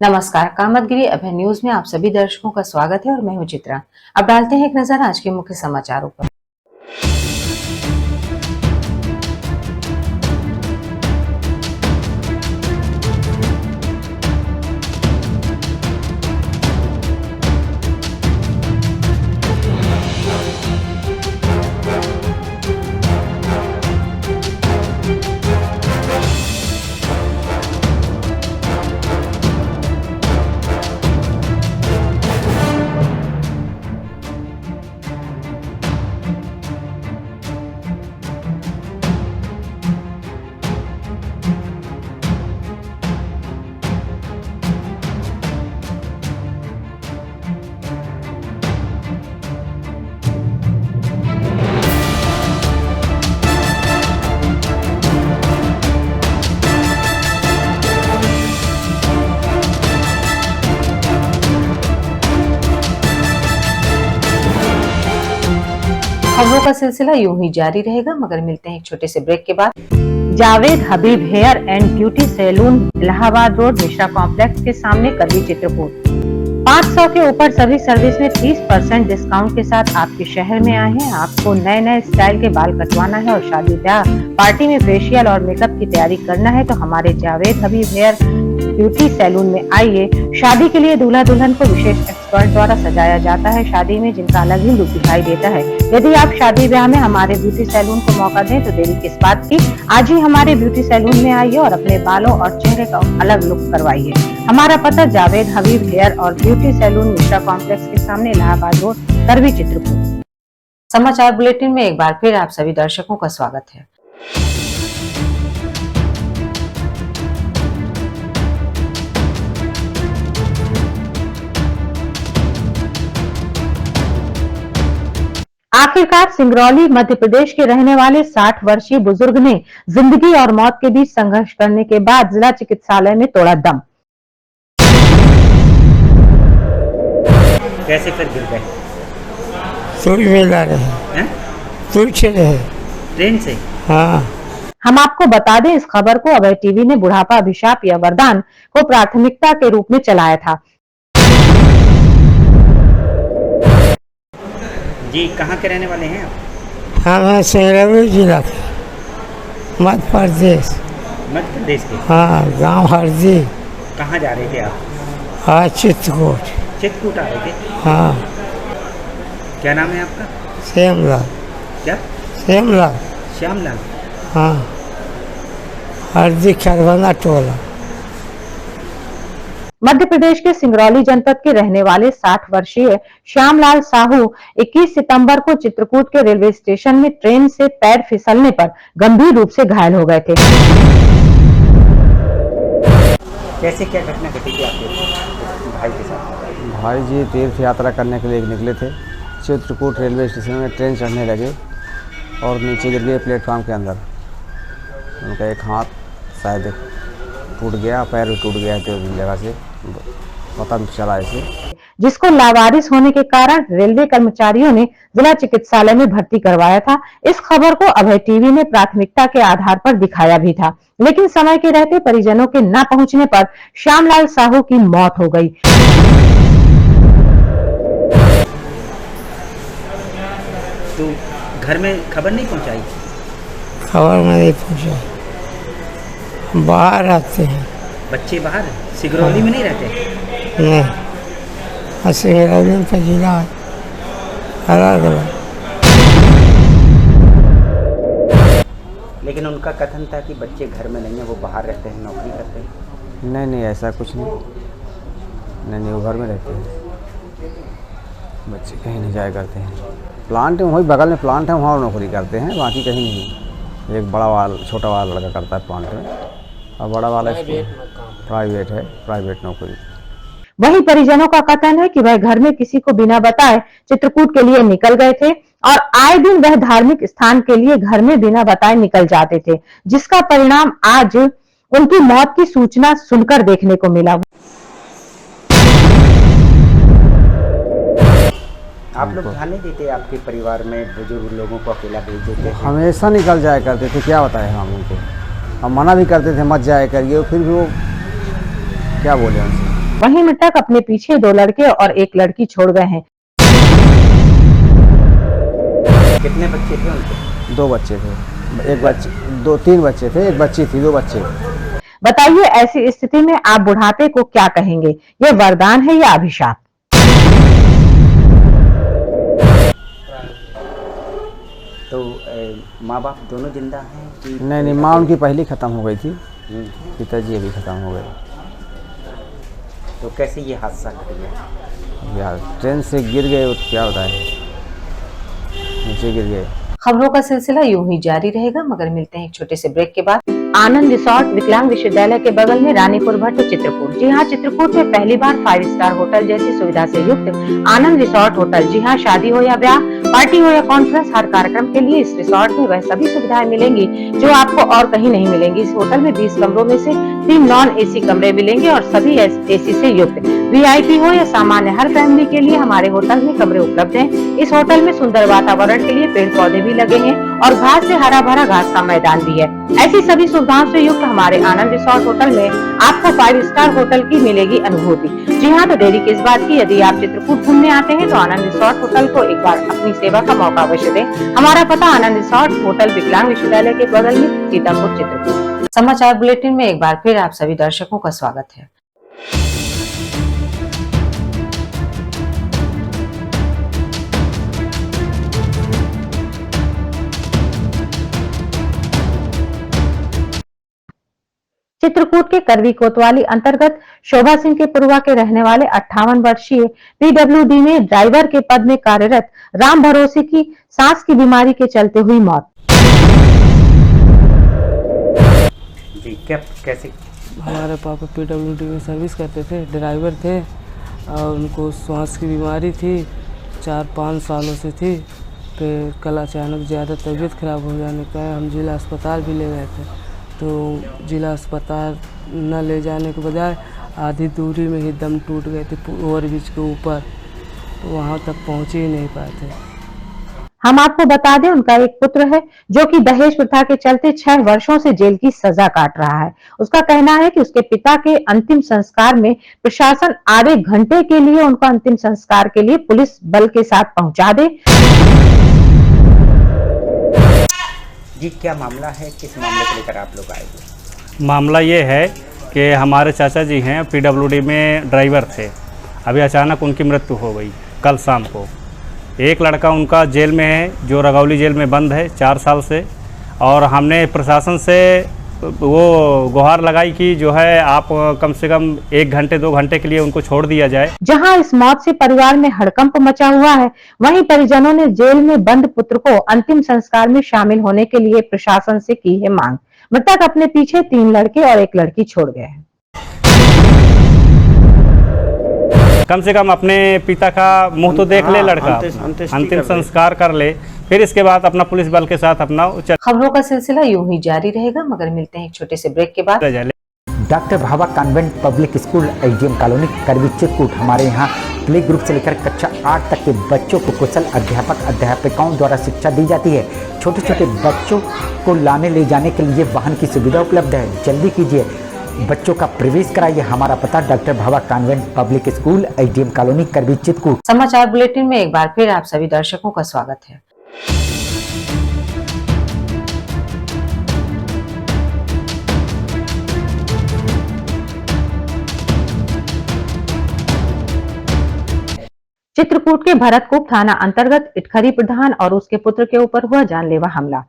नमस्कार, कामतगिरी अभय न्यूज में आप सभी दर्शकों का स्वागत है और मैं हूं चित्रा। अब डालते हैं एक नजर आज के मुख्य समाचारों पर। खबरों का सिलसिला यूं ही जारी रहेगा, मगर मिलते हैं एक छोटे से ब्रेक के बाद। Javed Habib hair and beauty salon, Allahabad road, Mishra complex के सामने, करवी, चित्रकूट। 500 के ऊपर सभी सर्विस में 30% डिस्काउंट के साथ आपके शहर में आए हैं। आपको नए नए स्टाइल के बाल कटवाना है और शादी ब्याह पार्टी में फेशियल और मेकअप की तैयारी करना है तो हमारे Javed Habib hair beauty salon में आइए। शादी के लिए दूल्हा दुल्हन को विशेष एक्सपर्ट द्वारा सजाया जाता है। शादी में जिनका अलग ही लुक दिखाई देता है। यदि आप शादी ब्याह में हमारे ब्यूटी सैलून को मौका दें तो देरी किस बात की। आज ही हमारे ब्यूटी सैलून में आइए और अपने बालों और चेहरे का अलग लुक करवाइए। हमारा पता जावेद हबीब हेयर और ब्यूटी सैलून, मिश्रा कॉम्प्लेक्स के सामने, इलाहाबाद रोड, करवी, चित्रकूट। समाचार बुलेटिन में एक बार फिर आप सभी दर्शकों का स्वागत है। आखिरकार सिंगरौली मध्य प्रदेश के रहने वाले 60 वर्षीय बुजुर्ग ने जिंदगी और मौत के बीच संघर्ष करने के बाद जिला चिकित्सालय में तोड़ा दम। कैसे फिर गिर गए? तुर में ला रहे हैं, तुर से रहे ट्रेन से। हाँ। हम आपको बता दें, इस खबर को अभय टीवी ने बुढ़ापा अभिशाप या वरदान को प्राथमिकता के रूप में चलाया था। जी, कहाँ के रहने वाले हैं आप? हम सिंगरौली जिला के, मध्य प्रदेश। मध्य प्रदेश के? हाँ, गांव हरदी। कहाँ जा रहे थे आप? हाँ, चित्रकूट। चित्रकूट आ रहे थे? हाँ। क्या नाम है आपका? श्यामलाल। क्या? श्यामलाल। श्यामलाल। हाँ, हरदी खरवाना टोला। मध्य प्रदेश के सिंगरौली जनपद के रहने वाले 60 वर्षीय श्यामलाल साहू 21 सितंबर को चित्रकूट के रेलवे स्टेशन में ट्रेन से पैर फिसलने पर गंभीर रूप से घायल हो गए थे। कैसे क्या घटना घटी थी आपके भाई के साथ? भाई जी तीर्थ यात्रा करने के लिए निकले थे। चित्रकूट रेलवे स्टेशन में ट्रेन चढ़ने लगे और नीचे गिर गए प्लेटफॉर्म के अंदर। उनका एक हाथ शायद टूट गया, पैर भी टूट गया थे उस जगह से, पता नहीं चला इसे, जिसको लावारिस होने के कारण रेलवे कर्मचारियों ने जिला चिकित्सालय में भर्ती करवाया था। इस खबर को अभय टीवी ने प्राथमिकता के आधार पर दिखाया भी था, लेकिन समय के रहते परिजनों के न पहुंचने पर श्यामलाल साहू की मौत हो गई। तो घर में खबर नहीं पहुंचाई? खबर में नहीं पहुँचा, बाहर आते हैं। बच्चे बाहर सिंगरौली में नहीं रहते? नहीं, सिंगरौली में जिला अलग अलग। लेकिन उनका कथन था कि बच्चे घर में नहीं है, वो बाहर रहते हैं, नौकरी करते हैं। नहीं नहीं, ऐसा कुछ नहीं। नहीं, वो घर में रहते हैं, बच्चे कहीं नहीं जाया करते हैं। प्लांट में, वही बगल में प्लांट है, वहाँ नौकरी करते हैं, बाकी कहीं नहीं। एक बड़ा वाला छोटा वाला लड़का करता है प्लांट में, और बड़ा वाला प्राइवेट है, प्राइवेट नौकरी। वहीं परिजनों का कथन है कि वह घर में किसी को बिना बताए चित्रकूट के लिए निकल गए थे और आए दिन वह धार्मिक स्थान के लिए घर में बिना बताए निकल जाते थे, जिसका परिणाम आज उनकी मौत की सूचना सुनकर देखने को मिला। आप लोग ध्यान नहीं देते? आपके परिवार में बुजुर्ग लोगों को अकेला भेज देते थे? हमेशा निकल जाया करते थे, क्या बताएं हम उनको। हम मना भी करते थे मत जाया करिए, फिर भी वो क्या बोले उनसे। वहीं मृतक अपने पीछे 2 लड़के और 1 लड़की छोड़ गए हैं। कितने बच्चे थे उनके? 2 बच्चे थे, एक बच्चे 2-3 बच्चे थे, एक बच्ची थी, 2 बच्चे। बताइए ऐसी स्थिति में आप बुढ़ापे को क्या कहेंगे? ये वरदान है या अभिशाप? तो माँ बाप दोनों जिंदा हैं कि? नहीं, माँ उनकी पहले ख़त्म हो गई थी, पिताजी अभी ख़त्म हो गए। तो कैसे ये हादसा घट गया? यार ट्रेन से गिर गए, तो क्या होता है, नीचे गिर गए। खबरों का सिलसिला यूं ही जारी रहेगा, मगर मिलते हैं एक छोटे से ब्रेक के बाद। आनंद रिसोर्ट विकलांग विश्वविद्यालय के बगल में रानीपुर भट्ट चित्रकूट। जी हाँ, चित्रकूट में पहली बार 5 स्टार होटल जैसी सुविधा से युक्त आनंद रिसोर्ट होटल। जी हाँ, शादी हो या ब्याह, पार्टी हो या कॉन्फ्रेंस, हर कार्यक्रम के लिए इस रिसोर्ट में वह सभी सुविधाएं मिलेंगी जो आपको और कहीं नहीं मिलेंगी। इस होटल में 20 कमरों में से 3 नॉन एसी कमरे मिलेंगे और सभी एसी से युक्त। वीआईपी हो या सामान्य, हर फैमिली के लिए हमारे होटल में कमरे उपलब्ध हैं। इस होटल में सुंदर वातावरण के लिए पेड़ पौधे भी लगे हैं और घास से हरा भरा घास का मैदान भी है। ऐसी सभी सुविधाओं से युक्त हमारे आनंद रिसोर्ट होटल में आपको 5 स्टार होटल की मिलेगी अनुभूति। जी हाँ, तो देरी किस बात की, यदि आप चित्रकूट घूमने आते हैं तो आनंद रिसोर्ट होटल को एक बार अपनी सेवा का मौका अवश्य दें। हमारा पता आनंद रिसोर्ट होटल विकलांग विश्वविद्यालय के बगल में सीतापुर चित्रकूट। समाचार बुलेटिन में एक बार फिर आप सभी दर्शकों का स्वागत है। चित्रकूट के करवी कोतवाली अंतर्गत शोभा सिंह के पुरवा के रहने वाले 58 वर्षीय पीडब्ल्यूडी में ड्राइवर के पद में कार्यरत राम भरोसे की सांस की बीमारी के चलते हुई मौत। जी, क्या कैसे? हमारे पापा पीडब्ल्यूडी में सर्विस करते थे, ड्राइवर थे और उनको सांस की बीमारी थी, 4-5 सालों से थी। फिर कल अचानक ज़्यादा तबीयत खराब हो जाने का हम जिला अस्पताल भी ले गए थे, तो जिला अस्पताल न ले जाने के बजाय आधी दूरी में ही दम टूट गए थे ओवरब्रिज के ऊपर, तो वहाँ तक पहुँच ही नहीं पाए थे। हम आपको बता दें, उनका एक पुत्र है जो कि दहेज प्रथा के चलते 6 वर्षों से जेल की सजा काट रहा है। उसका कहना है कि उसके पिता के अंतिम संस्कार में प्रशासन आधे घंटे के लिए उनको अंतिम संस्कार के लिए पुलिस बल के साथ पहुंचा दे। जी, क्या मामला है, किस मामले को लेकर आप लोग आए थे? मामला ये है कि हमारे चाचा जी हैं, पीडब्ल्यूडी में ड्राइवर थे। अभी अचानक उनकी मृत्यु हो गई कल शाम को। एक लड़का उनका जेल में है जो रगौली जेल में बंद है 4 साल से, और हमने प्रशासन से वो गुहार लगाई कि जो है आप कम से कम 1 घंटे 2 घंटे के लिए उनको छोड़ दिया जाए। जहां इस मौत से परिवार में हड़कंप मचा हुआ है, वहीं परिजनों ने जेल में बंद पुत्र को अंतिम संस्कार में शामिल होने के लिए प्रशासन से की है मांग। मृतक अपने पीछे 3 लड़के और 1 लड़की छोड़ गए हैं। कम से कम अपने पिता का मुंह तो देख ले लड़का, अंतिम संस्कार कर ले, फिर इसके बाद अपना पुलिस बल के साथ अपना खबरों का सिलसिला यूं ही जारी रहेगा, मगर मिलते हैं एक छोटे से ब्रेक के बाद। Doctor Bhabha convent public school AGM colony Karwi Chitrakoot. हमारे यहाँ प्ले ग्रुप से लेकर कक्षा 8 तक के बच्चों को कुशल अध्यापक अध्यापिकाओं द्वारा शिक्षा दी जाती है। छोटे छोटे बच्चों को लाने ले जाने के लिए वाहन की सुविधा उपलब्ध है। जल्दी कीजिए, बच्चों का प्रवेश कराइए। हमारा पता doctor Bhabha convent public school AGM colony Karwi Chitrakoot. समाचार बुलेटिन में एक बार फिर आप सभी दर्शकों का स्वागत है। चित्रकूट के भरतकूप थाना अंतर्गत इटखरी प्रधान और उसके पुत्र के ऊपर हुआ जानलेवा हमला।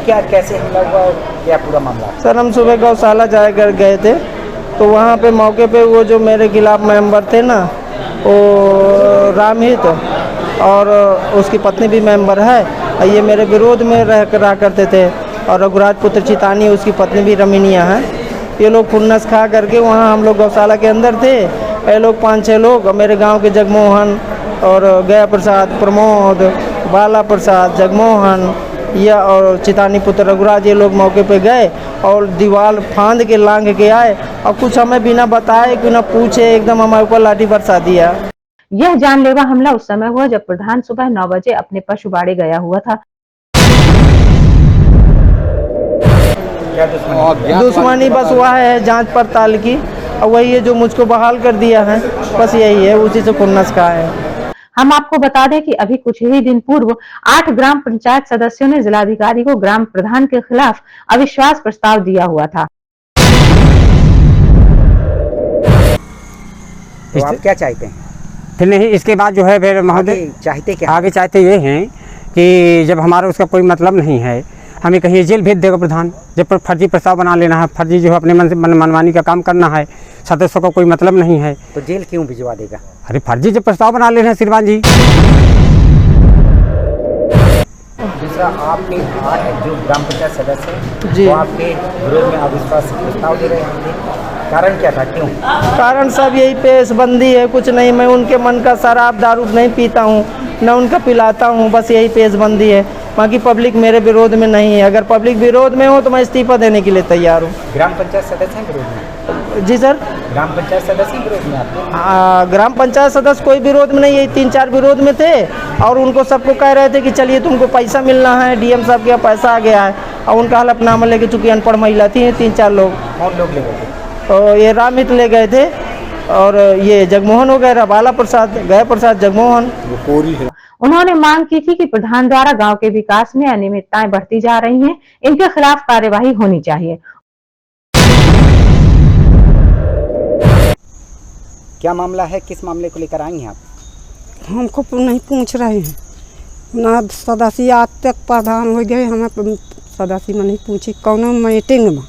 क्या कैसे हमला हुआ और क्या पूरा मामला? सर, हम सुबह गौशाला जाकर गए थे, तो वहाँ पे मौके पे वो जो मेरे खिलाफ मेंबर थे ना, वो रामहित और उसकी पत्नी भी मेंबर है, ये मेरे विरोध में रहा करते थे। और रघुराज पुत्र चितानी, उसकी पत्नी भी रमिनिया है। ये लोग खुन्नस खा करके वहाँ हम लोग गौशाला के अंदर थे। ये लोग 5-6 लोग, मेरे गांव के जगमोहन और गया प्रसाद, प्रमोद, बाला प्रसाद, जगमोहन या और चितानी पुत्र रघुराज, ये लोग मौके पे गए और दीवार फांद के लांघ के आए और कुछ हमें बिना बताए बिना पूछे एकदम हमारे ऊपर लाठी बरसा दिया। यह जानलेवा हमला उस समय हुआ जब प्रधान सुबह 9 बजे अपने पशु बाड़े गया हुआ था। क्या दुश्मनी? दुश्मनी बस वह है जांच पड़ताल की, और वही है जो मुझको बहाल कर दिया है, बस यही है, उसी से खुन्नस का है। हम आपको बता दें कि अभी कुछ ही दिन पूर्व 8 ग्राम पंचायत सदस्यों ने जिलाधिकारी को ग्राम प्रधान के खिलाफ अविश्वास प्रस्ताव दिया हुआ था। तो आप क्या चाहते हैं? फिर नहीं, इसके बाद जो है फिर महोदय चाहते क्या? आगे चाहते ये हैं कि जब हमारा उसका कोई मतलब नहीं है, हमें कहीं जेल भेज देगा प्रधान। जब फर्जी प्रस्ताव बना लेना है, फर्जी जो है अपने मनमानी का काम करना है, सदस्यों का कोई मतलब नहीं है, तो जेल क्यों भिजवा देगा? अरे फर्जी जब प्रस्ताव बना लेना है श्रीमान जी। दूसरा, आपके 8 जो ग्राम पंचायत सदस्य हैं जी। वो आपके विरोध में अविश्वास प्रस्ताव दे रहे हैं, कारण क्या था, क्यों? कारण सब यही पेशबंदी है, कुछ नहीं। मैं उनके मन का शराब दारू नहीं पीता हूँ, न उनका पिलाता हूँ, बस यही पेशबंदी है। बाकी पब्लिक मेरे विरोध में नहीं है। अगर पब्लिक विरोध में हो तो मैं इस्तीफा देने के लिए तैयार हूँ। ग्राम पंचायत सदस्य हैं विरोध में? जी सर। ग्राम पंचायत सदस्य हैं विरोध में आपके? ग्राम पंचायत सदस्य कोई विरोध में नहीं, यही 3-4 विरोध में थे, और उनको सबको कह रहे थे कि चलिए तुमको पैसा मिलना है, डीएम साहब के यहाँ पैसा आ गया है, और उनका हलफनामा लेके, चूँकि अनपढ़ महिला थी 3-4 लोग। कौन लोग ले गए थे? तो ये रामहित ले गए थे, और ये जगमोहन वगैरह, बाला प्रसाद, गया प्रसाद, जगमोहन। उन्होंने मांग की थी कि प्रधान द्वारा गांव के विकास में अनियमितताएं बढ़ती जा रही हैं, इनके खिलाफ कार्यवाही होनी चाहिए। क्या मामला है, किस मामले को लेकर आई हैं आप? हमको नहीं पूछ रहे हैं ना, सदस्य आज तक प्रधान हो गए, हमें सदस्य में नहीं पूछी कौन मीटिंग में।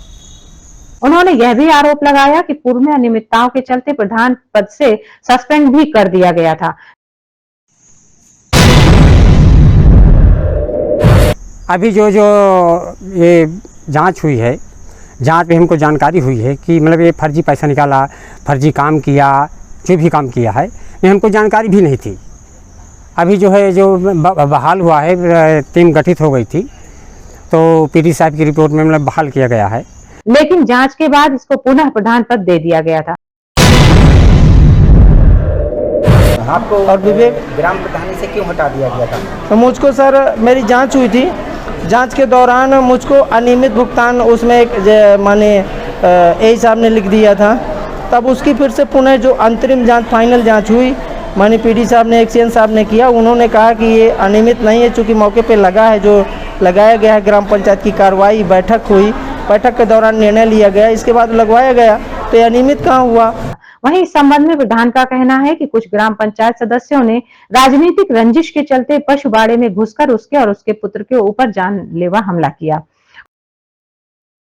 उन्होंने यह भी आरोप लगाया कि पूर्व में अनियमितताओं के चलते प्रधान पद से सस्पेंड भी कर दिया गया था। अभी जो ये जांच हुई है, जांच में हमको जानकारी हुई है कि मतलब ये फर्जी पैसा निकाला, फर्जी काम किया, जो भी काम किया है, ये हमको जानकारी भी नहीं थी। अभी जो है जो बहाल हुआ है, टीम गठित हो गई थी, तो पीडी साहब की रिपोर्ट में मतलब बहाल किया गया है, लेकिन जांच के बाद इसको पुनः प्रधान पद दे दिया गया था। आपको और विवेक ग्राम प्रधानी से क्यों हटा दिया गया था? तो मुझको सर, मेरी जांच हुई थी, जांच के दौरान मुझको अनियमित भुगतान उसमें एक माने ए साहब ने लिख दिया था। तब उसकी फिर से पुनः जो अंतरिम जांच, फाइनल जांच हुई, माने पीडी साहब ने, एक्सीएन साहब ने किया। उन्होंने कहा कि ये अनियमित नहीं है, चूँकि मौके पे लगा है, जो लगाया गया है, ग्राम पंचायत की कार्रवाई, बैठक हुई, बैठक के दौरान निर्णय लिया गया, इसके बाद लगवाया गया, तो ये अनियमित कहाँ हुआ? वहीं इस संबंध में प्रधान का कहना है कि कुछ ग्राम पंचायत सदस्यों ने राजनीतिक रंजिश के चलते पशु बाड़े में घुसकर उसके और उसके पुत्र के ऊपर जानलेवा हमला किया।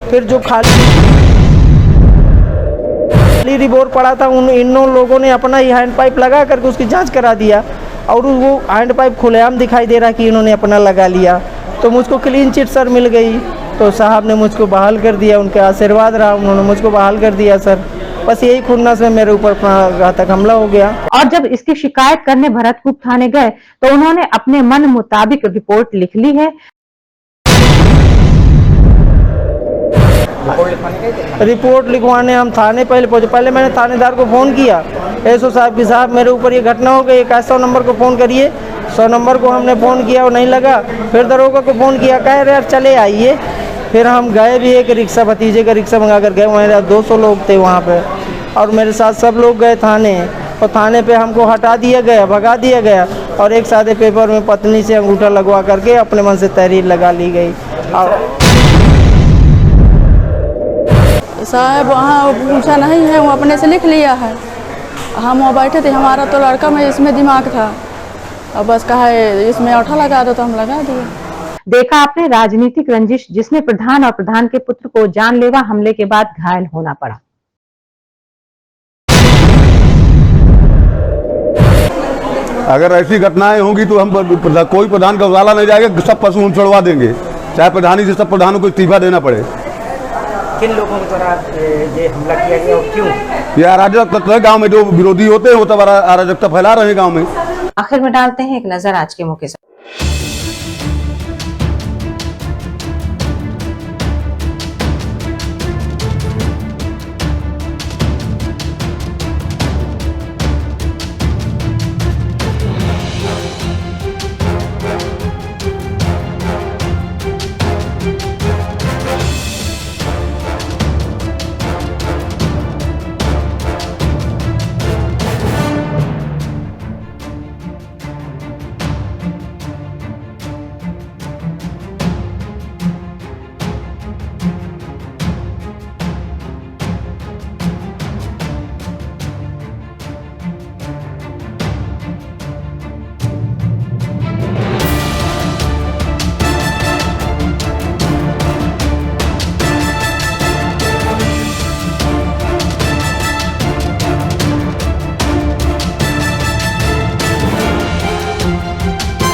फिर जो खाली रिपोर्ट पड़ा था, इन लोगों ने अपना ही हैंड पाइप लगा करके उसकी जांच करा दिया, और वो हैंड पाइप खुलेआम दिखाई दे रहा कि इन्होंने अपना लगा लिया। तो मुझको क्लीन चिट सर मिल गई, तो साहब ने मुझको बहाल कर दिया, उनके आशीर्वाद रहा, उन्होंने मुझको बहाल कर दिया सर। बस यही खुन्नस में मेरे ऊपर घातक हमला हो गया। और जब इसकी शिकायत करने भरतपुर थाने गए तो उन्होंने अपने मन मुताबिक रिपोर्ट लिख ली है। रिपोर्ट लिखवाने हम थाने पहले पहुंचे। पहले मैंने थानेदार को फ़ोन किया, एसओ साहब की, साहब मेरे ऊपर ये घटना हो गई, 100 नंबर को फ़ोन करिए। 100 नंबर को हमने फ़ोन किया, वो नहीं लगा। फिर दरोगा को फ़ोन किया, कह रहे यार चले आइए। फिर हम गए भी, एक रिक्शा, भतीजे का रिक्शा मंगा कर गए, वहाँ 200 लोग थे वहाँ पे, और मेरे साथ सब लोग गए थाने, और थाने पे हमको हटा दिया गया, भगा दिया गया, और एक सादे पेपर में पत्नी से अंगूठा लगवा करके अपने मन से तहरीर लगा ली गई। और साहब वहाँ पूछा नहीं है, वो अपने से लिख लिया है। हम वहाँ बैठे थे, हमारा तो लड़का में इसमें दिमाग था, और बस कहा इसमें औठा लगा दो, तो हम लगा दिए। देखा आपने राजनीतिक रंजिश, जिसमें प्रधान और प्रधान के पुत्र को जानलेवा हमले के बाद घायल होना पड़ा। अगर ऐसी घटनाएं होंगी तो हम कोई प्रधान का उजाला नहीं जाएगा, सब पशु हम छुड़वा देंगे, चाहे प्रधानी से सब प्रधानों को इस्तीफा देना पड़े। किन लोगों द्वारा ये हमला किया गया और क्यों? ये अराजक तत्व है, गाँव में जो विरोधी होते हैं वो तब अराजकता फैला रहे हैं गाँव में। आखिर में डालते हैं एक नजर आज के मुख्य समाचार।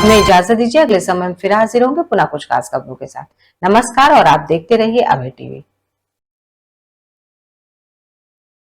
हमें इजाजत दीजिए, अगले समय में फिर हाजिर होंगे पुनः कुछ खास खबरों के साथ। नमस्कार और आप देखते रहिए अभय टीवी।